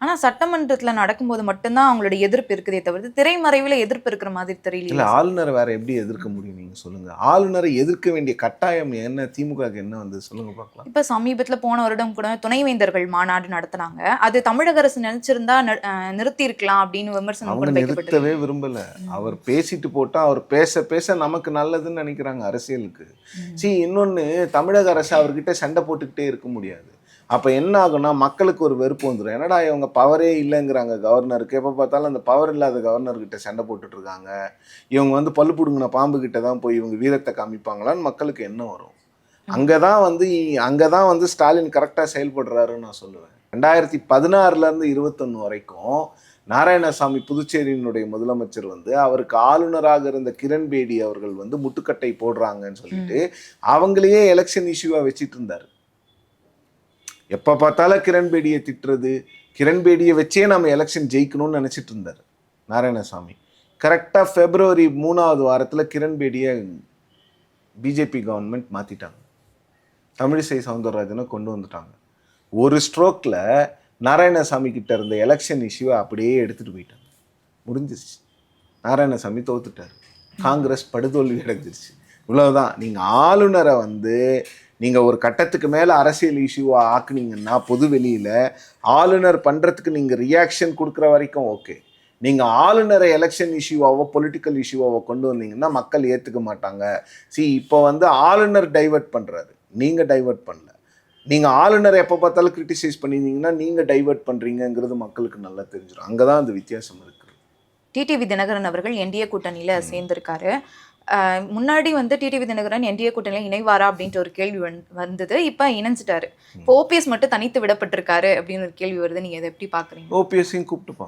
ஆனா சட்டமன்றத்துல நடக்கும்போது மட்டும்தான் அவங்களோட எதிர்ப்பு இருக்குதே தவிர்த்து திரைமறைவுல எதிர்ப்பு இருக்கிற மாதிரி இல்ல தெரியல. ஆளுநரை வேற எப்படி எதிர்க்க முடியும் நீங்க சொல்லுங்க. ஆளுநரை எதிர்க்க வேண்டிய கட்டாயம் என்ன திமுகவுக்கு என்ன வந்து சொல்லுங்க பார்க்கலாம். இப்ப சமீபத்துல போன வருடம் கூட துணைவேந்தர்கள் மாநாடு நடத்துனாங்க. அது தமிழக அரசு நினைச்சிருந்தா நிறுத்தி இருக்கலாம் அப்படின்னு விமர்சனம் அவங்க கூட வைக்கப்பட்டது. நிறுத்தவே விரும்பல. அவர் பேசிட்டு போட்டா அவர் பேச பேச நமக்கு நல்லதுன்னு நினைக்கிறாங்க அரசியலுக்கு. இன்னொன்னு தமிழக அரசு அவர்கிட்ட சண்டை போட்டுக்கிட்டே இருக்க முடியாது. அப்ப என்ன ஆகும்னா மக்களுக்கு ஒரு வெறுப்பு வந்துடும். என்னடா இவங்க பவரே இல்லைங்கிறாங்க கவர்னருக்கு, எப்ப பார்த்தாலும் அந்த பவர் இல்லாத கவர்னர்கிட்ட சண்டை போட்டுட்டு இருக்காங்க, இவங்க வந்து பல்லு புடுங்கின பாம்பு கிட்ட தான் போய் இவங்க வீரத்தை காமிப்பாங்களான்னு மக்களுக்கு என்ன வரும். அங்கதான் வந்து ஸ்டாலின் கரெக்டா செயல்படுறாருன்னு நான் சொல்லுவேன். 2016 இருந்து 21 வரைக்கும் நாராயணசாமி புதுச்சேரியினுடைய முதலமைச்சர் வந்து அவருக்கு ஆளுநராக இருந்த கிரண்பேடி அவர்கள் வந்து முட்டுக்கட்டை போடுறாங்கன்னு சொல்லிட்டு அவங்களையே எலெக்ஷன் இஷ்யூவா வச்சிட்டு இருந்தாரு. எப்ப பார்த்தாலும் கிரண்பேடியை திட்டுறது, கிரண்பேடியை வச்சே நம்ம எலெக்ஷன் ஜெயிக்கணும்னு நினைச்சிட்டு இருந்தார் நாராயணசாமி. கரெக்டா பிப்ரவரி 3வது வாரத்துல கிரண்பேடியை பிஜேபி கவர்மெண்ட் மாத்திட்டாங்க. தமிழிசை சவுந்தரராஜனை கொண்டு வந்துட்டாங்க. ஒரு ஸ்ட்ரோக்ல நாராயணசாமி கிட்ட இருந்த எலெக்ஷன் இஷ்யூவை அப்படியே எடுத்துட்டு போயிட்டாங்க. முடிஞ்சிருச்சு. நாராயணசாமி தோத்துட்டாரு. காங்கிரஸ் படுதோல்வி அடைஞ்சிருச்சு. இவ்வளவுதான். நீங்க ஆளுநரை வந்து நீங்க ஒரு கட்டத்துக்கு மேல அரசியல் இஷ்யூவா ஆக்குனீங்கன்னா பொது வெளியில ஆளுநர் பண்றதுக்கு நீங்க ரியாக்ஷன் கொடுக்குற வரைக்கும் ஓகே. நீங்க ஆளுநரை எலெக்ஷன் இஷ்யூவாவோ பொலிட்டிக்கல் இஷ்யூவாவோ கொண்டு வந்தீங்கன்னா மக்கள் ஏத்துக்க மாட்டாங்க. இப்போ வந்து ஆளுநர் டைவர்ட் பண்றாரு, நீங்க டைவர்ட் பண்ணல. நீங்க ஆளுநரை எப்போ பார்த்தாலும் கிரிட்டிசைஸ் பண்ணியிருந்தீங்கன்னா நீங்க டைவர்ட் பண்றீங்கிறது மக்களுக்கு நல்லா தெரிஞ்சிடும். அங்கதான் அந்த வித்தியாசம் இருக்கு. டிடிவி தினகரன் அவர்கள் என்டிஏ கூட்டணியில சேர்ந்திருக்காரு. முன்னாடி வந்து டிடிவி தினகரன் என்டிஏ கூட்டணியில இணைவாரா அப்படின்ற ஒரு கேள்வி வந்தது. இப்ப இணைஞ்சிட்டாரு. இப்போ ஓபிஎஸ் மட்டும் தனித்து விடப்பட்டிருக்காரு அப்படின்னு ஒரு கேள்வி வருது. நீங்க இதை எப்படி பாக்குறீங்க? ஓபிஎஸ்ஸையும் கூப்பிட்டுப்பா.